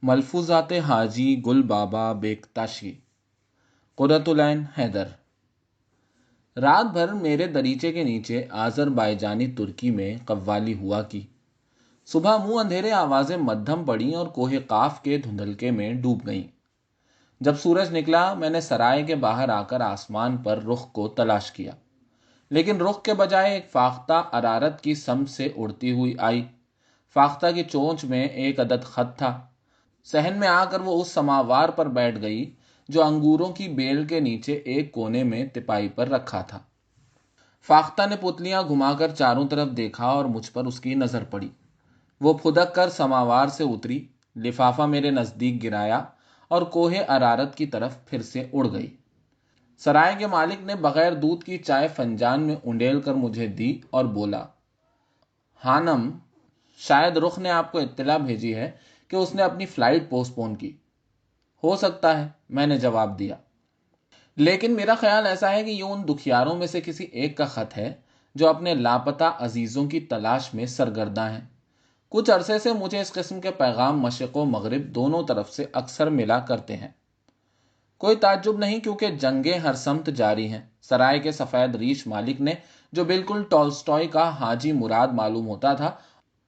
ملفوظات حاجی گل بابا بیکتاشی، قرۃ العین حیدر۔ رات بھر میرے دریچے کے نیچے آذربائیجانی ترکی میں قوالی ہوا کی۔ صبح منہ اندھیرے آوازیں مدھم پڑیں اور کوہ قاف کے دھندلکے میں ڈوب گئیں۔ جب سورج نکلا میں نے سرائے کے باہر آ کر آسمان پر رخ کو تلاش کیا، لیکن رخ کے بجائے ایک فاختہ ارارت کی سمت سے اڑتی ہوئی آئی۔ فاختہ کی چونچ میں ایک عدد خط تھا۔ صحن میں آ کر وہ اس سماوار پر بیٹھ گئی جو انگوروں کی بیل کے نیچے ایک کونے میں تپائی پر رکھا تھا۔ فاختہ نے پتلیاں گھما کر چاروں طرف دیکھا اور مجھ پر اس کی نظر پڑی۔ وہ پھدک کر سماوار سے اتری، لفافہ میرے نزدیک گرایا اور کوہ ارارت کی طرف پھر سے اڑ گئی۔ سرائے کے مالک نے بغیر دودھ کی چائے فنجان میں انڈیل کر مجھے دی اور بولا، ہانم، شاید رخ نے آپ کو اطلاع بھیجی ہے کہ اس نے اپنی فلائٹ پوسٹ پون کی۔ ہو سکتا ہے، میں نے جواب دیا، لیکن میرا خیال ایسا ہے کہ یہ ان دکھیاروں میں سے کسی ایک کا خط ہے جو اپنے لاپتہ عزیزوں کی تلاش میں سرگرداں ہیں۔ کچھ عرصے سے مجھے اس قسم کے پیغام مشرق و مغرب دونوں طرف سے اکثر ملا کرتے ہیں۔ کوئی تعجب نہیں، کیونکہ جنگیں ہر سمت جاری ہیں۔ سرائے کے سفید ریش مالک نے، جو بالکل ٹالسٹوئے کا حاجی مراد معلوم ہوتا تھا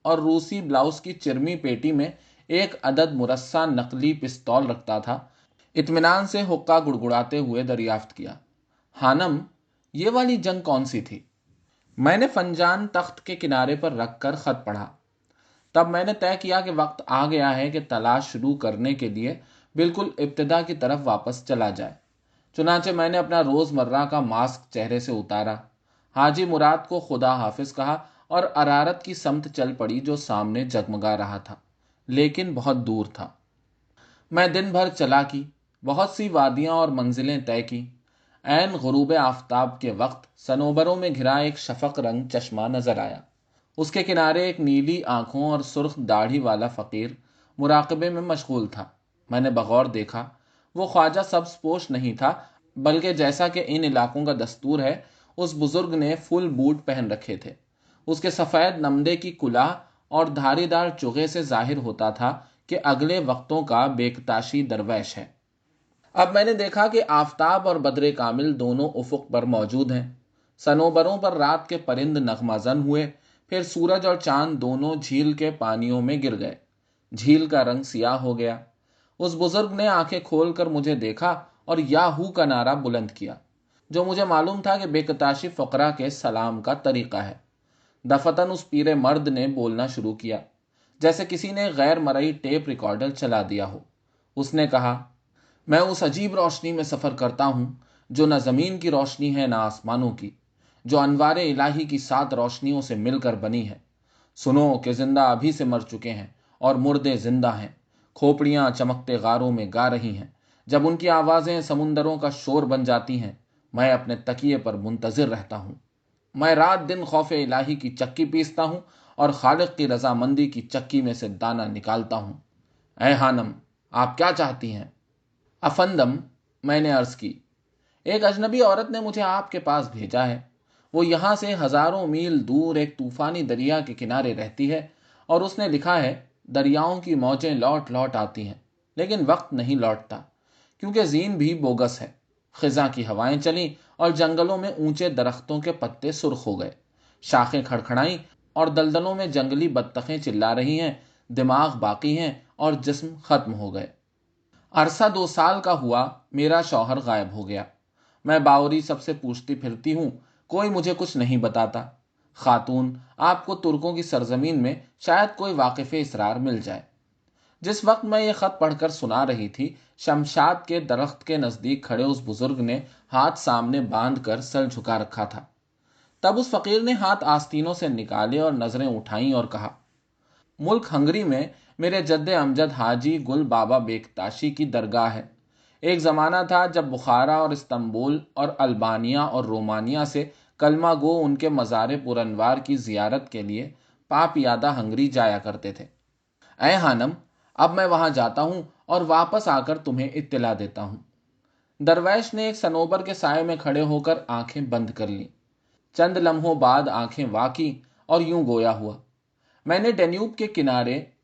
اور روسی بلاؤز کی چرمی پیٹی میں ایک عدد مرصع نقلی پستول رکھتا تھا، اطمینان سے حقہ گڑگڑاتے ہوئے دریافت کیا، ہانم، یہ والی جنگ کون سی تھی؟ میں نے فنجان تخت کے کنارے پر رکھ کر خط پڑھا۔ تب میں نے طے کیا کہ وقت آ گیا ہے کہ تلاش شروع کرنے کے لیے بالکل ابتدا کی طرف واپس چلا جائے۔ چنانچہ میں نے اپنا روز مرہ کا ماسک چہرے سے اتارا، حاجی مراد کو خدا حافظ کہا اور ارارت کی سمت چل پڑی جو سامنے جگمگا رہا تھا، لیکن بہت دور تھا۔ میں دن بھر چلا کی، بہت سی وادیاں اور منزلیں طے کی۔ عین غروب آفتاب کے وقت صنوبروں میں گھرا ایک شفق رنگ چشمہ نظر آیا۔ اس کے کنارے ایک نیلی آنکھوں اور سرخ داڑھی والا فقیر مراقبے میں مشغول تھا۔ میں نے بغور دیکھا، وہ خواجہ سبز پوش نہیں تھا، بلکہ جیسا کہ ان علاقوں کا دستور ہے، اس بزرگ نے فل بوٹ پہن رکھے تھے۔ اس کے سفید نمدے کی کلاه اور دھاری دار چغے سے ظاہر ہوتا تھا کہ اگلے وقتوں کا بیکتاشی درویش ہے۔ اب میں نے دیکھا کہ آفتاب اور بدر کامل دونوں افق پر موجود ہیں۔ صنوبروں پر رات کے پرند نغمہ زن ہوئے، پھر سورج اور چاند دونوں جھیل کے پانیوں میں گر گئے۔ جھیل کا رنگ سیاہ ہو گیا۔ اس بزرگ نے آنکھیں کھول کر مجھے دیکھا اور یاہو کا نعرہ بلند کیا، جو مجھے معلوم تھا کہ بیکتاشی فقراء کے سلام کا طریقہ ہے۔ دفتن اس پیر مرد نے بولنا شروع کیا، جیسے کسی نے غیر مرئی ٹیپ ریکارڈر چلا دیا ہو۔ اس نے کہا، میں اس عجیب روشنی میں سفر کرتا ہوں جو نہ زمین کی روشنی ہے نہ آسمانوں کی، جو انوار الہی کی 7 روشنیوں سے مل کر بنی ہے۔ سنو کہ زندہ ابھی سے مر چکے ہیں اور مردے زندہ ہیں۔ کھوپڑیاں چمکتے غاروں میں گا رہی ہیں۔ جب ان کی آوازیں سمندروں کا شور بن جاتی ہیں، میں اپنے تکیے پر منتظر رہتا ہوں۔ میں رات دن خوف الہی کی چکی پیستا ہوں اور خالق کی رضامندی کی چکی میں سے دانہ نکالتا ہوں۔ اے ہانم، آپ کیا چاہتی ہیں؟ افندم، میں نے عرض کی، ایک اجنبی عورت نے مجھے آپ کے پاس بھیجا ہے۔ وہ یہاں سے ہزاروں میل دور ایک طوفانی دریا کے کنارے رہتی ہے، اور اس نے لکھا ہے، دریاؤں کی موجیں لوٹ لوٹ آتی ہیں لیکن وقت نہیں لوٹتا، کیونکہ زین بھی بوگس ہے۔ خزاں کی ہوائیں چلیں اور جنگلوں میں اونچے درختوں کے پتے سرخ ہو گئے، شاخیں کھڑکھڑائیں اور دلدلوں میں جنگلی بطخیں چلا رہی ہیں، دماغ باقی ہیں اور جسم ختم ہو گئے۔ عرصہ 2 سال کا ہوا، میرا شوہر غائب ہو گیا۔ میں باوری سب سے پوچھتی پھرتی ہوں، کوئی مجھے کچھ نہیں بتاتا۔ خاتون، آپ کو ترکوں کی سرزمین میں شاید کوئی واقف اسرار مل جائے۔ جس وقت میں یہ خط پڑھ کر سنا رہی تھی، شمشاد کے درخت کے نزدیک کھڑے اس بزرگ نے ہاتھ سامنے باندھ کر سر جھکا رکھا تھا۔ تب اس فقیر نے ہاتھ آستینوں سے نکالے اور نظریں اٹھائیں اور کہا، ملک ہنگری میں میرے جد امجد حاجی گل بابا بیکتاشی کی درگاہ ہے۔ ایک زمانہ تھا جب بخارا اور استنبول اور البانیہ اور رومانیہ سے کلمہ گو ان کے مزار پرانوار کی زیارت کے لیے پاپیادہ ہنگری جایا کرتے تھے۔ اے ہانم، اب میں وہاں جاتا ہوں اور واپس آ کر تمہیں اطلاع دیتا ہوں۔ درویش نے ایک صنوبر کے سائے میں کھڑے ہو کر آنکھیں بند کر لیں۔ چند لمحوں بعد آنکھیں وا کیں اور یوں گویا ہوا، میں نے ڈینیوب کے کنارے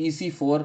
EC4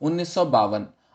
1952।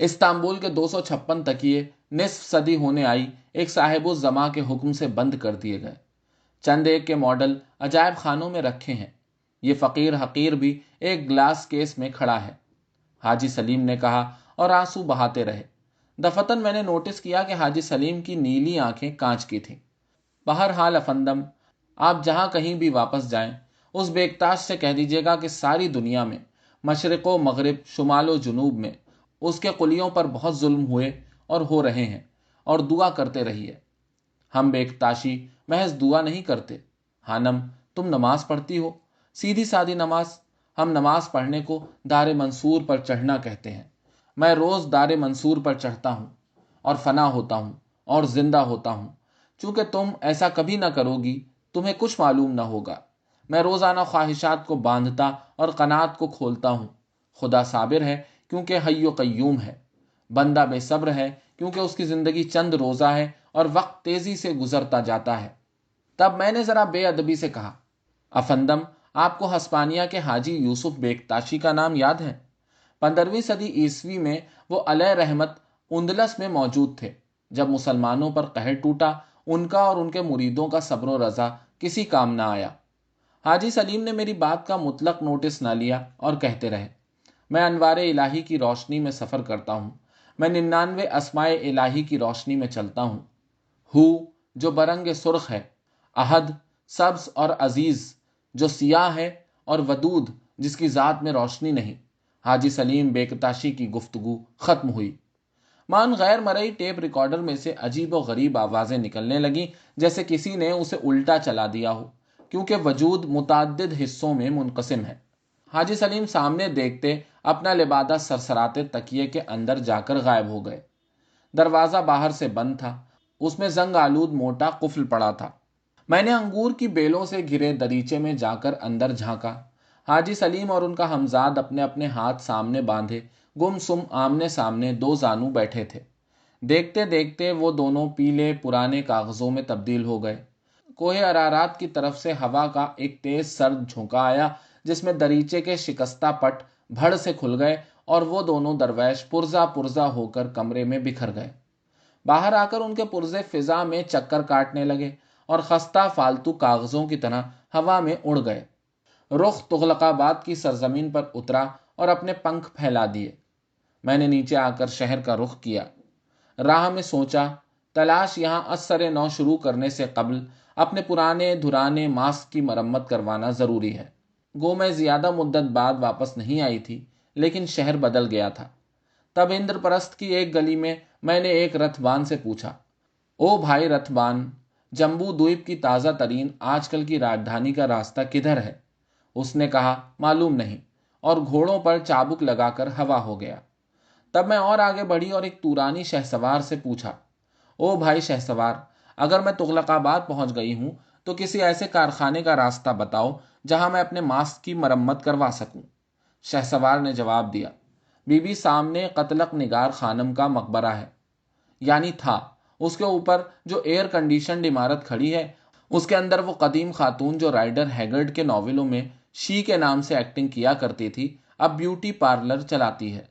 استنبول کے 256 تکیے نصف صدی ہونے آئی ایک صاحب الزما کے حکم سے بند کر دیے گئے۔ چند ایک کے ماڈل عجائب خانوں میں رکھے ہیں، یہ فقیر حقیر بھی ایک گلاس کیس میں کھڑا ہے، حاجی سلیم نے کہا اور آنسو بہاتے رہے۔ دفتن میں نے نوٹس کیا کہ حاجی سلیم کی نیلی آنکھیں کانچ کی تھیں۔ بہرحال افندم، آپ جہاں کہیں بھی واپس جائیں، اس بیکتاش سے کہہ دیجیے گا کہ ساری دنیا میں، مشرق و مغرب، شمال و جنوب میں اس کے قلیوں پر بہت ظلم ہوئے اور ہو رہے ہیں، اور دعا کرتے رہیے۔ ہم بیکتاشی محض دعا نہیں کرتے۔ ہانم، تم نماز پڑھتی ہو، سیدھی سادی نماز۔ ہم نماز پڑھنے کو دار منصور پر چڑھنا کہتے ہیں۔ میں روز دار منصور پر چڑھتا ہوں اور فنا ہوتا ہوں اور زندہ ہوتا ہوں۔ چونکہ تم ایسا کبھی نہ کرو گی، تمہیں کچھ معلوم نہ ہوگا۔ میں روزانہ خواہشات کو باندھتا اور قناعت کو کھولتا ہوں۔ خدا صابر ہے کیونکہ حی و قیوم ہے، بندہ بے صبر ہے کیونکہ اس کی زندگی چند روزہ ہے اور وقت تیزی سے گزرتا جاتا ہے۔ تب میں نے ذرا بے ادبی سے کہا، افندم، آپ کو ہسپانیہ کے حاجی یوسف بیکتاشی کا نام یاد ہے؟ 15ویں صدی عیسوی میں وہ علیہ رحمت اندلس میں موجود تھے۔ جب مسلمانوں پر قہر ٹوٹا، ان کا اور ان کے مریدوں کا صبر و رضا کسی کام نہ آیا۔ حاجی سلیم نے میری بات کا مطلق نوٹس نہ لیا اور کہتے رہے، میں انوار الہی کی روشنی میں سفر کرتا ہوں، میں 99 اسماء الہی کی روشنی میں چلتا ہوں۔ ہو جو برنگ سرخ ہے، احد سبز اور عزیز جو سیاہ ہے، اور ودود جس کی ذات میں روشنی نہیں۔ حاجی سلیم بیکتاشی کی گفتگو ختم ہوئی۔ مان غیر مرئی ٹیپ ریکارڈر میں سے عجیب و غریب آوازیں نکلنے لگیں، جیسے کسی نے اسے الٹا چلا دیا ہو، کیونکہ وجود متعدد حصوں میں منقسم ہے۔ حاجی سلیم سامنے دیکھتے اپنا لبادہ سرسراتے تکیے کے اندر جا کر غائب ہو گئے۔ دروازہ باہر سے بند تھا، اس میں زنگ آلود موٹا قفل پڑا تھا۔ میں نے انگور کی بیلوں سے گھرے دریچے میں جا کر اندر جھانکا۔ حاجی سلیم اور ان کا ہمزاد اپنے اپنے ہاتھ سامنے باندھے گم سم آمنے سامنے دو زانو بیٹھے تھے۔ دیکھتے دیکھتے وہ دونوں پیلے پرانے کاغذوں میں تبدیل ہو گئے۔ کوہ ارارات کی طرف سے ہوا کا ایک تیز سرد جھونکا آیا، جس میں دریچے کے شکستہ پٹ بھڑ سے کھل گئے اور وہ دونوں درویش پرزا پرزا ہو کر کمرے میں بکھر گئے۔ باہر آ کر ان کے پرزے فضا میں چکر کاٹنے لگے اور خستہ فالتو کاغذوں کی طرح ہوا میں اڑ گئے۔ رخ تغلق آباد کی سرزمین پر اترا اور اپنے پنکھ پھیلا دیے۔ میں نے نیچے آ کر شہر کا رخ کیا۔ راہ میں سوچا، تلاش یہاں از نو شروع کرنے سے قبل اپنے پرانے دھرانے ماسک کی مرمت کروانا ضروری ہے۔ گو میں زیادہ مدت بعد واپس نہیں آئی تھی، لیکن شہر بدل گیا تھا۔ تب اندر پرست کی ایک گلی میں نے ایک رتھبان سے پوچھا، او بھائی رتھبان، جمبو دویپ کی تازہ ترین آج کل کی راجدھانی کا راستہ کدھر ہے؟ اس نے کہا، معلوم نہیں، اور گھوڑوں پر چابک لگا کر ہوا ہو گیا۔ تب میں اور آگے بڑھی اور ایک تورانی شہسوار سے پوچھا، او بھائی شہسوار، اگر میں تغلق آباد پہنچ گئی ہوں تو کسی ایسے کارخانے کا راستہ بتاؤ جہاں میں اپنے ماسک کی مرمت کروا سکوں۔ شہسوار نے جواب دیا، بی بی سامنے قتلق نگار خانم کا مقبرہ ہے، یعنی تھا۔ اس کے اوپر جو ایئر کنڈیشنڈ عمارت کھڑی ہے، اس کے اندر وہ قدیم خاتون جو رائڈر ہیگرڈ کے ناولوں میں شی کے نام سے ایکٹنگ کیا کرتی تھی، اب بیوٹی پارلر چلاتی ہے۔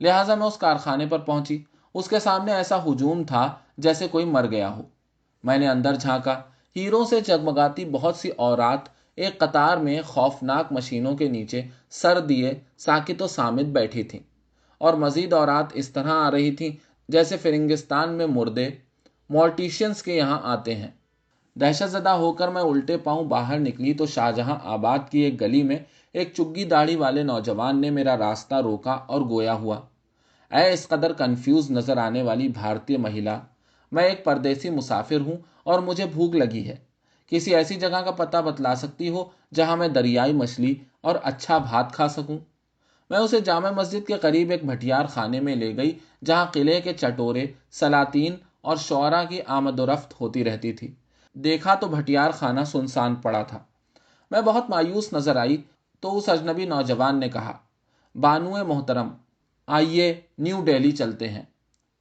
لہٰذا میں اس کارخانے پر پہنچی۔ اس کے سامنے ایسا ہجوم تھا جیسے کوئی مر گیا ہو۔ میں نے اندر جھانکا، ہیروں سے جگمگاتی بہت سی عورات ایک قطار میں خوفناک مشینوں کے نیچے سر دیے ساکت و صامت بیٹھی تھیں، اور مزید عورات اس طرح آ رہی تھیں جیسے فرنگستان میں مردے مورٹیشینز کے یہاں آتے ہیں۔ دہشت زدہ ہو کر میں الٹے پاؤں باہر نکلی تو شاہجہاں آباد کی ایک گلی میں ایک چگی داڑھی والے نوجوان نے میرا راستہ روکا اور گویا ہوا، اے اس قدر کنفیوز نظر آنے والی بھارتی مہیلا، میں ایک پردیسی مسافر ہوں اور مجھے بھوک لگی ہے۔ کسی ایسی جگہ کا پتہ بتلا سکتی ہو جہاں میں دریائی مچھلی اور اچھا بھات کھا سکوں؟ میں اسے جامع مسجد کے قریب ایک بھٹیار خانے میں لے گئی جہاں قلعے کے چٹورے، سلاطین اور شعراء کی آمد و رفت ہوتی رہتی تھی۔ دیکھا تو بھٹیار خانہ سنسان پڑا تھا۔ میں بہت مایوس نظر آئی تو اس اجنبی نوجوان نے کہا، بانوئے محترم، آئیے نیو دہلی چلتے ہیں۔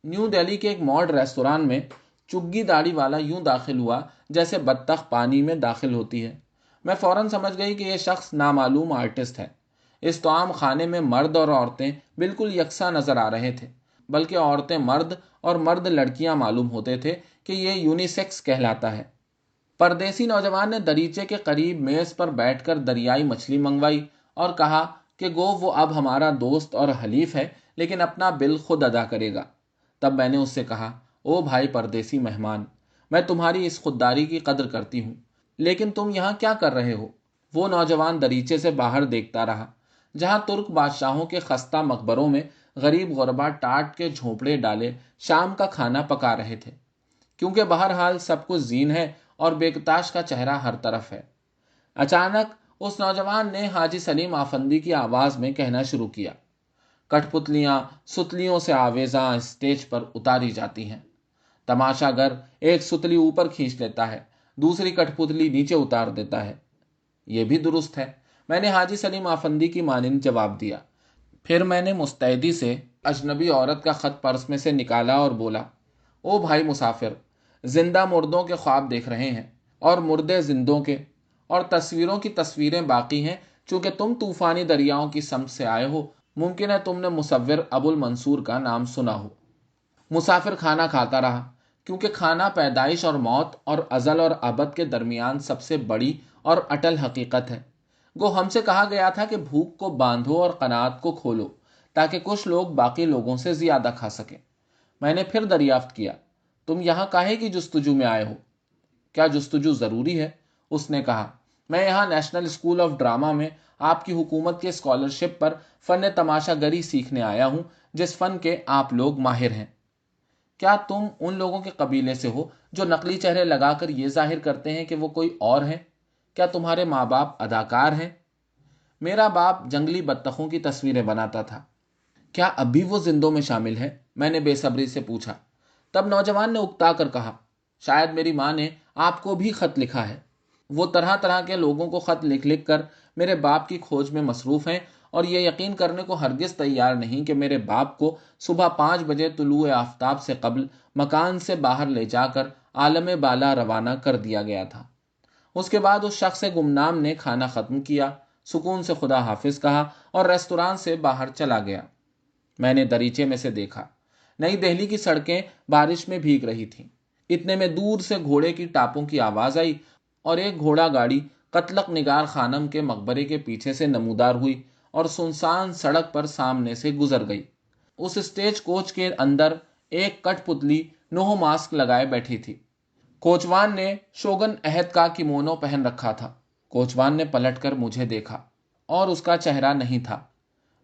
نیو دہلی کے ایک موڈ ریستوران میں چگی داڑھی والا یوں داخل ہوا جیسے بطخ پانی میں داخل ہوتی ہے۔ میں فوراً سمجھ گئی کہ یہ شخص نامعلوم آرٹسٹ ہے۔ اس طعام خانے میں مرد اور عورتیں بالکل یکساں نظر آ رہے تھے۔ بلکہ عورتیں مرد اور مرد لڑکیاں معلوم ہوتے تھے کہ یہ یونیسیکس کہلاتا ہے۔ پردیسی نوجوان نے دریچے کے قریب میز پر بیٹھ کر دریائی مچھلی منگوائی اور کہا کہ گو وہ اب ہمارا دوست اور حلیف ہے، لیکن اپنا بل خود ادا کرے گا۔ تب میں نے اس سے کہا، او بھائی پردیسی مہمان، میں تمہاری اس خودداری کی قدر کرتی ہوں، لیکن تم یہاں کیا کر رہے ہو؟ وہ نوجوان دریچے سے باہر دیکھتا رہا، جہاں ترک بادشاہوں کے خستہ مقبروں میں غریب غربا ٹاٹ کے جھونپڑے ڈالے شام کا کھانا پکا رہے تھے، کیونکہ بہرحال سب کچھ زین ہے اور بیکتاش کا چہرہ ہر طرف ہے۔ اچانک اس نوجوان نے حاجی سلیم آفندی کی آواز میں کہنا شروع کیا، کٹھ پتلیاں ستلیوں سے آویزاں اسٹیج پر اتاری جاتی ہیں۔ تماشا گر ایک ستلی اوپر کھینچ لیتا ہے، دوسری کٹھ پتلی نیچے اتار دیتا ہے۔ یہ بھی درست ہے، میں نے حاجی سلیم آفندی کی مانند جواب دیا۔ پھر میں نے مستعدی سے اجنبی عورت کا خط پرس میں سے نکالا اور بولا، او بھائی مسافر، زندہ مردوں کے خواب دیکھ رہے ہیں اور مردے زندوں کے، اور تصویروں کی تصویریں باقی ہیں۔ چونکہ تم طوفانی دریاؤں کی سمت سے آئے ہو، ممکن ہے تم نے مصور ابو المنصور کا نام سنا ہو۔ مسافر کھانا کھاتا رہا، کیونکہ کھانا پیدائش اور موت اور ازل اور ابد کے درمیان سب سے بڑی اور اٹل حقیقت ہے۔ گو ہم سے کہا گیا تھا کہ بھوک کو باندھو اور قناعت کو کھولو، تاکہ کچھ لوگ باقی لوگوں سے زیادہ کھا سکیں۔ میں نے پھر دریافت کیا، تم یہاں کاہے کی جستجو میں آئے ہو؟ کیا جستجو ضروری ہے؟ اس نے کہا، میں یہاں نیشنل اسکول آف ڈرامہ میں آپ کی حکومت کے اسکالرشپ پر فن تماشا گری سیکھنے آیا ہوں، جس فن کے آپ لوگ ماہر ہیں۔ کیا تم ان لوگوں کے قبیلے سے ہو جو نقلی چہرے لگا کر یہ ظاہر کرتے ہیں کہ وہ کوئی اور ہیں؟ کیا تمہارے ماں باپ اداکار ہیں؟ میرا باپ جنگلی بطخوں کی تصویریں بناتا تھا۔ کیا اب بھی وہ زندوں میں شامل ہے؟ میں نے بے صبری سے پوچھا۔ تب نوجوان نے اکتا کر کہا، شاید میری ماں نے آپ کو بھی خط لکھا ہے۔ وہ طرح طرح کے لوگوں کو خط لکھ لکھ کر میرے باپ کی کھوج میں مصروف ہیں، اور یہ یقین کرنے کو ہرگز تیار نہیں کہ میرے باپ کو صبح 5 بجے طلوع آفتاب سے قبل مکان سے باہر لے جا کر عالم بالا روانہ کر دیا گیا تھا۔ اس کے بعد اس شخص گمنام نے کھانا ختم کیا، سکون سے خدا حافظ کہا اور ریستوران سے باہر چلا گیا۔ میں نے دریچے میں سے دیکھا، نئی دہلی کی سڑکیں بارش میں بھیگ رہی تھیں۔ اتنے میں دور سے گھوڑے کی ٹاپوں کی آواز آئی اور ایک گھوڑا گاڑی قتلق نگار خانم کے مقبرے کے پیچھے سے نمودار ہوئی اور سنسان سڑک پر سامنے سے گزر گئی۔ اس اسٹیج کوچ کے اندر ایک کٹھ پتلی نوح ماسک لگائے بیٹھی تھی۔ کوچوان نے شوگن عہد کا کیمونو پہن رکھا تھا۔ کوچوان نے پلٹ کر مجھے دیکھا اور اس کا چہرہ نہیں تھا۔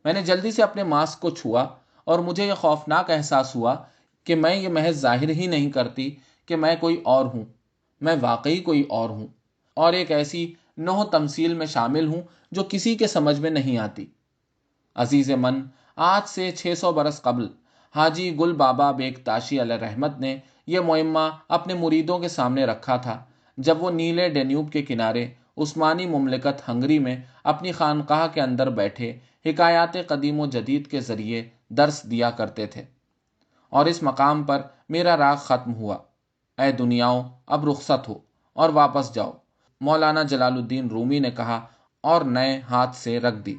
میں نے جلدی سے اپنے ماسک کو چھوا اور مجھے یہ خوفناک احساس ہوا کہ میں یہ محض ظاہر ہی نہیں کرتی کہ میں کوئی اور ہوں، میں واقعی کوئی اور ہوں، اور ایک ایسی نوح تمثیل میں شامل ہوں جو کسی کے سمجھ میں نہیں آتی۔ عزیز من، آج سے 600 برس قبل حاجی گل بابا بیکتاشی علیہ رحمت نے یہ معمہ اپنے مریدوں کے سامنے رکھا تھا، جب وہ نیلے ڈینیوب کے کنارے عثمانی مملکت ہنگری میں اپنی خانقاہ کے اندر بیٹھے حکایات قدیم و جدید کے ذریعے درس دیا کرتے تھے۔ اور اس مقام پر میرا راگ ختم ہوا۔ اے دنیاؤں، اب رخصت ہو اور واپس جاؤ، مولانا جلال الدین رومی نے کہا اور نئے ہاتھ سے رکھ دی۔